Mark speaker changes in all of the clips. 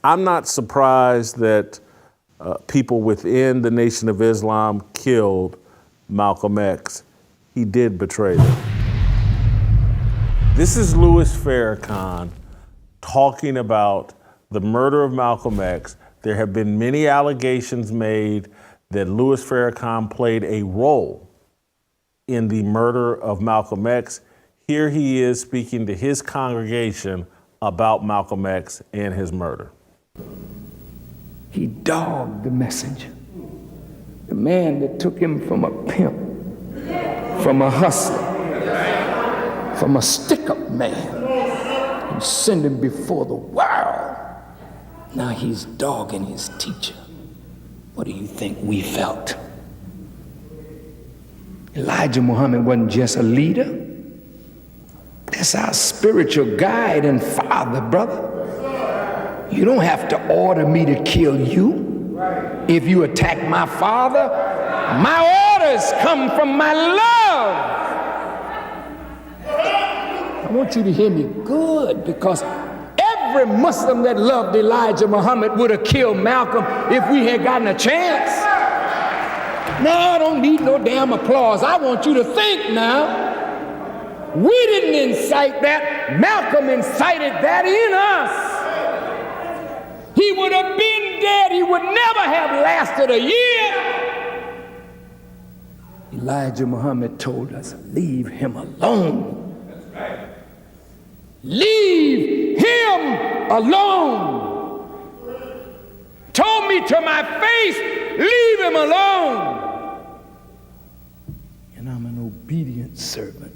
Speaker 1: I'm not surprised that people within the Nation of Islam killed Malcolm X. He did betray them. This is Louis Farrakhan talking about the murder of Malcolm X. There have been many allegations made that Louis Farrakhan played a role in the murder of Malcolm X. Here he is speaking to his congregation about Malcolm X and his murder.
Speaker 2: He dogged the messenger, the man that took him from a pimp, from a hustler, from a stick-up man, and sent him before the world. Now he's dogging his teacher. What do you think we felt? Elijah Muhammad wasn't just a leader. That's our spiritual guide and father, brother. You don't have to order me to kill you. If you attack my father, my orders come from my love. I want you to hear me good, because every Muslim that loved Elijah Muhammad would have killed Malcolm if we had gotten a chance. No, I don't need no damn applause. I want you to think now. We didn't incite that. Malcolm incited that in us. He would have been dead. He would never have lasted a year. Elijah Muhammad told us, leave him alone. Leave him alone. Told me to my face, leave him alone. And I'm an obedient servant.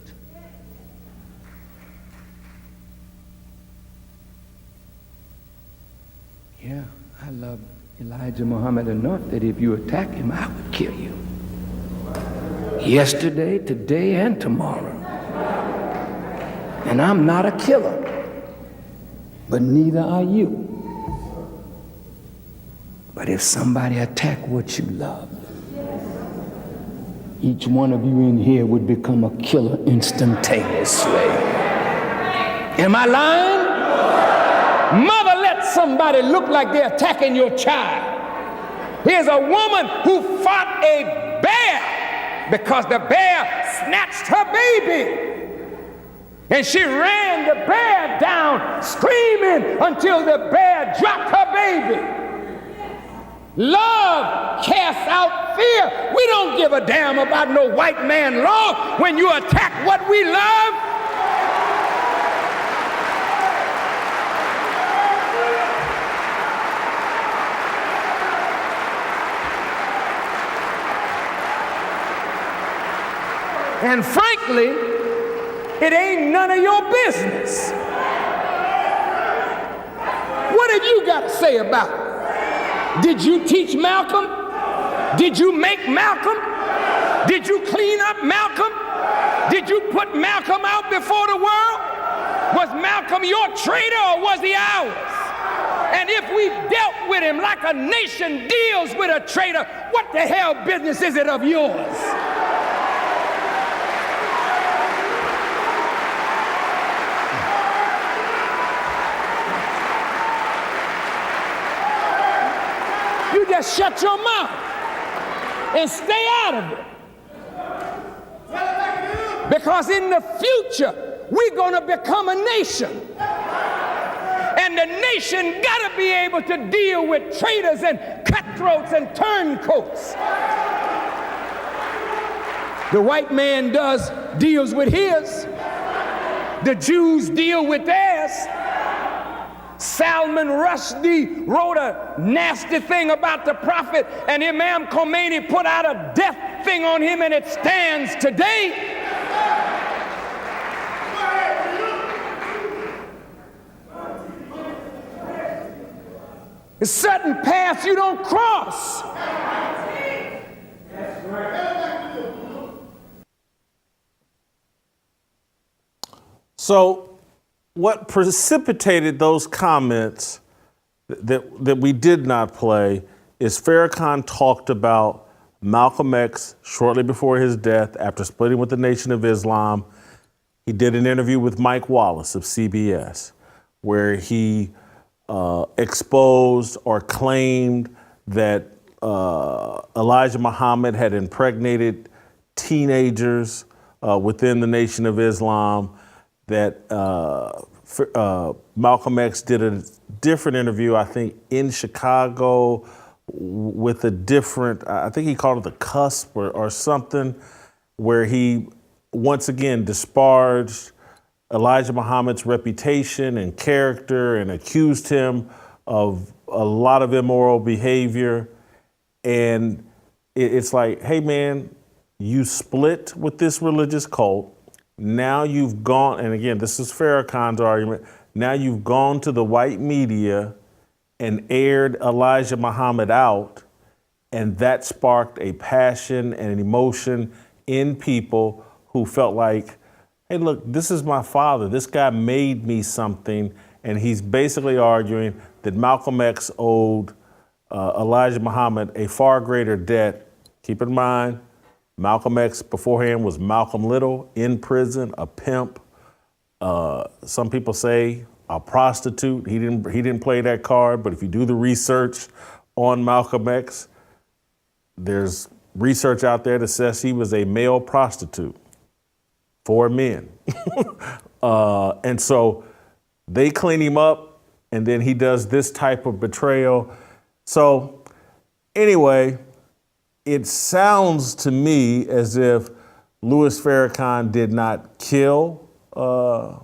Speaker 2: Yeah, I love Elijah Muhammad enough that if you attack him, I would kill you. Yesterday, today, and tomorrow. And I'm not a killer, but neither are you. But if somebody attack what you love, each one of you in here would become a killer instantaneously. Am I lying? Mother, let somebody look like they're attacking your child. Here's a woman who fought a bear because the bear snatched her baby. And she ran the bear down, screaming until the bear dropped her baby. Love casts out fear. We don't give a damn about no white man law when you attack what we love. And frankly, it ain't none of your business. What have you got to say about it? Did you teach Malcolm? Did you make Malcolm? Did you clean up Malcolm? Did you put Malcolm out before the world? Was Malcolm your traitor or was he ours? And if we dealt with him like a nation deals with a traitor, what the hell business is it of yours? You just shut your mouth and stay out of it. Because in the future, we're going to become a nation. And the nation got to be able to deal with traitors and cutthroats and turncoats. The white man deals with his. The Jews deal with theirs. Salman Rushdie wrote a nasty thing about the prophet, and Imam Khomeini put out a death thing on him, and it stands today. There's certain paths you don't cross.
Speaker 1: So what precipitated those comments that we did not play is Farrakhan talked about Malcolm X shortly before his death after splitting with the Nation of Islam. He did an interview with Mike Wallace of CBS where he exposed or claimed that Elijah Muhammad had impregnated teenagers within the Nation of Islam, that Malcolm X did a different interview, I think, in Chicago with a different, I think he called it the cusp or something, where he once again disparaged Elijah Muhammad's reputation and character and accused him of a lot of immoral behavior. And it's like, hey man, you split with this religious cult. Now you've gone, and again, this is Farrakhan's argument, now you've gone to the white media and aired Elijah Muhammad out, and that sparked a passion and an emotion in people who felt like, hey, look, this is my father. This guy made me something, and he's basically arguing that Malcolm X owed Elijah Muhammad a far greater debt. Keep in mind, Malcolm X beforehand was Malcolm Little, in prison, a pimp. Some people say a prostitute. He didn't play that card, but if you do the research on Malcolm X, there's research out there that says he was a male prostitute for men. And so they clean him up, and then he does this type of betrayal. So anyway, it sounds to me as if Louis Farrakhan did not kill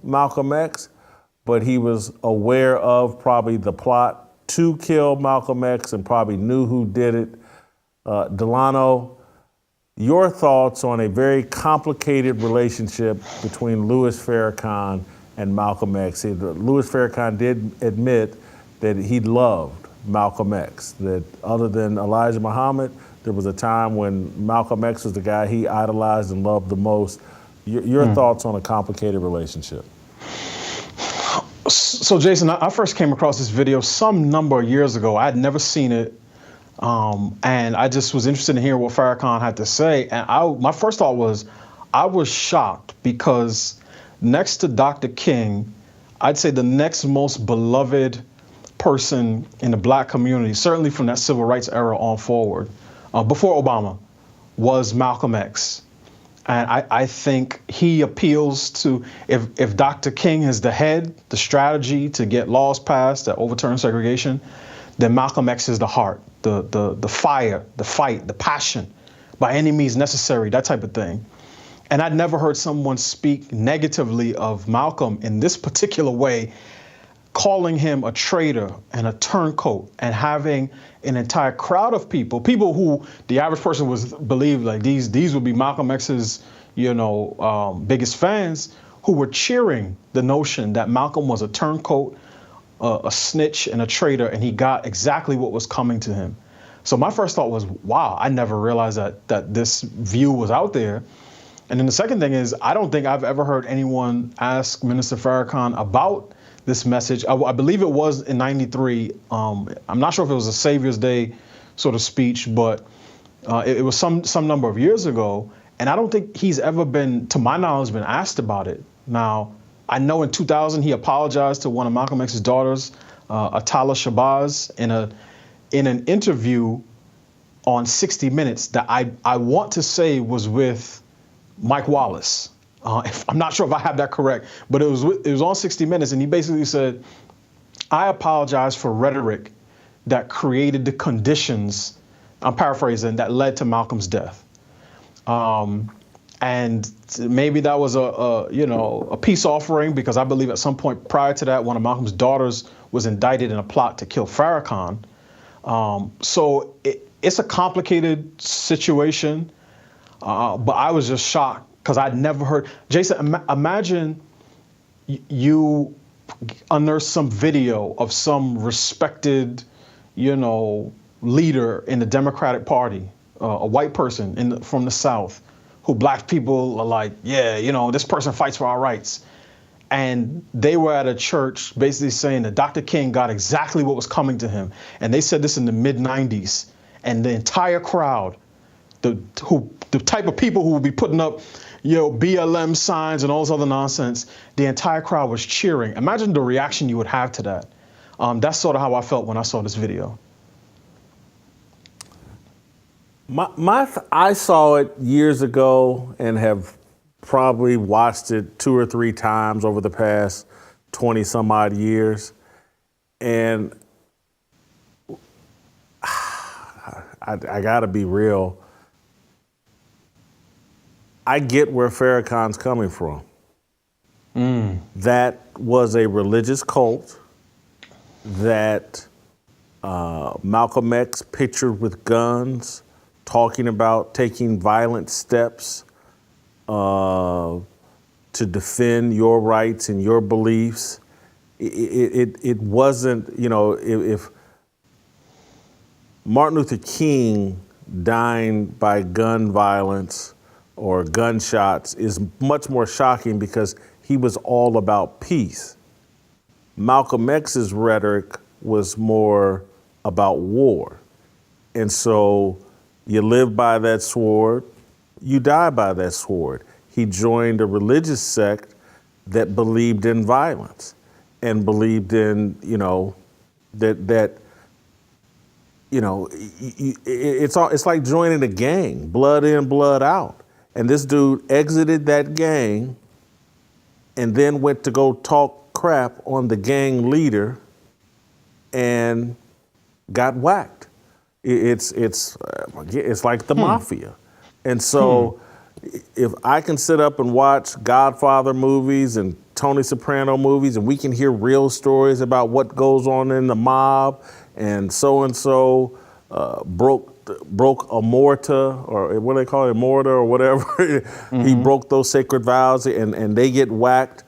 Speaker 1: Malcolm X, but he was aware of probably the plot to kill Malcolm X and probably knew who did it. Delano, your thoughts on a very complicated relationship between Louis Farrakhan and Malcolm X. Louis Farrakhan did admit that he loved Malcolm X, that other than Elijah Muhammad, there was a time when Malcolm X was the guy he idolized and loved the most. Your thoughts on a complicated relationship?
Speaker 3: So Jason, I first came across this video some number of years ago. I had never seen it. And I just was interested in hearing what Farrakhan had to say. And my first thought was, I was shocked because next to Dr. King, I'd say the next most beloved person in the black community, certainly from that civil rights era on forward, before Obama, was Malcolm X. And I think he appeals to, if Dr. King is the head, the strategy to get laws passed that overturn segregation, then Malcolm X is the heart, the fire, the fight, the passion, by any means necessary, that type of thing. And I'd never heard someone speak negatively of Malcolm in this particular way, calling him a traitor and a turncoat, and having an entire crowd of people who the average person was believed like these would be Malcolm X's, biggest fans, who were cheering the notion that Malcolm was a turncoat, a snitch and a traitor, and he got exactly what was coming to him. So my first thought was, wow, I never realized that this view was out there. And then the second thing is, I don't think I've ever heard anyone ask Minister Farrakhan about this message. I believe it was in '93. I'm not sure if it was a Savior's Day sort of speech, but it was some number of years ago. And I don't think he's ever been, to my knowledge, been asked about it. Now, I know in 2000 he apologized to one of Malcolm X's daughters, Atala Shabazz, in an interview on 60 Minutes that I want to say was with Mike Wallace. I'm not sure if I have that correct, but it was on 60 Minutes, and he basically said, I apologize for rhetoric that created the conditions, I'm paraphrasing, that led to Malcolm's death. And maybe that was a peace offering, because I believe at some point prior to that, one of Malcolm's daughters was indicted in a plot to kill Farrakhan. So it's a complicated situation, but I was just shocked because I'd never heard. Jason, imagine you unearth some video of some respected, leader in the Democratic Party, a white person from the South, who black people are like, yeah, this person fights for our rights. And they were at a church basically saying that Dr. King got exactly what was coming to him. And they said this in the mid-90s. And the entire crowd, the type of people who would be putting up, BLM signs and all this other nonsense, the entire crowd was cheering. Imagine the reaction you would have to that. That's sort of how I felt when I saw this video.
Speaker 1: I saw it years ago and have probably watched it 2 or 3 times over the past 20 some odd years. And I gotta be real. I get where Farrakhan's coming from. That was a religious cult that Malcolm X pictured with guns, talking about taking violent steps to defend your rights and your beliefs. It wasn't, if Martin Luther King dying by gun violence or gunshots is much more shocking because he was all about peace. Malcolm X's rhetoric was more about war. And so you live by that sword, you die by that sword. He joined a religious sect that believed in violence and believed in, it's like joining a gang, blood in, blood out. And this dude exited that gang and then went to go talk crap on the gang leader and got whacked. It's like the mafia. And so if I can sit up and watch Godfather movies and Tony Soprano movies and we can hear real stories about what goes on in the mob and so broke a mortar, or what do they call it, mortar or whatever. He broke those sacred vows and they get whacked.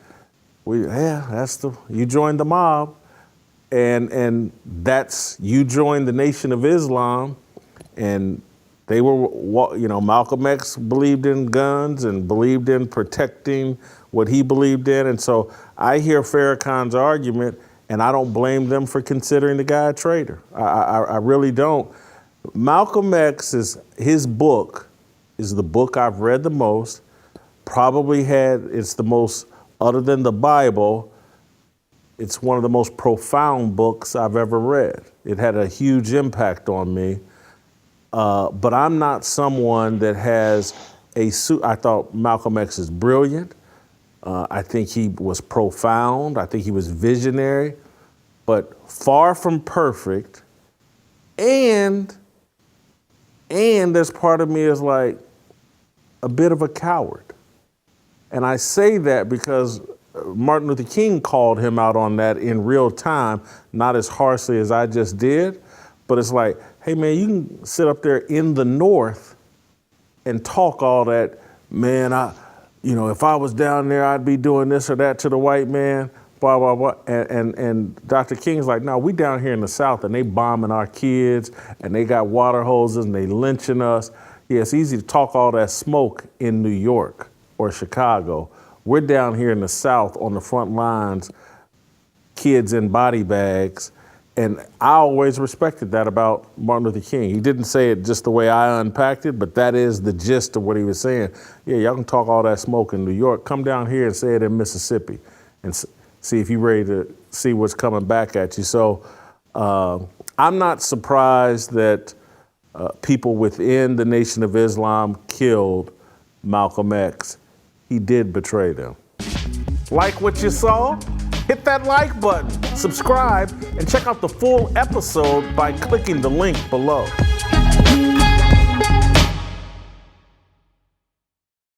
Speaker 1: You joined the mob. And that's, you joined the Nation of Islam, and they were, Malcolm X believed in guns and believed in protecting what he believed in. And so I hear Farrakhan's argument, and I don't blame them for considering the guy a traitor. I really don't. Malcolm X, his book is the book I've read the most, it's the most, other than the Bible, it's one of the most profound books I've ever read. It had a huge impact on me. But I'm not someone that has I thought Malcolm X is brilliant. I think he was profound. I think he was visionary, but far from perfect. And there's part of me is like a bit of a coward. And I say that because Martin Luther King called him out on that in real time, not as harshly as I just did, but it's like, hey man, you can sit up there in the North and talk all that, man, if I was down there, I'd be doing this or that to the white man, blah, blah, blah. And Dr. King's like, no, we down here in the South and they bombing our kids and they got water hoses and they lynching us. Yeah, it's easy to talk all that smoke in New York or Chicago. We're down here in the South on the front lines, kids in body bags. And I always respected that about Martin Luther King. He didn't say it just the way I unpacked it, but that is the gist of what he was saying. Yeah, y'all can talk all that smoke in New York. Come down here and say it in Mississippi and see if you're ready to see what's coming back at you. So I'm not surprised that people within the Nation of Islam killed Malcolm X. He did betray them. Like what you saw? Hit that like button, subscribe, and check out the full episode by clicking the link below.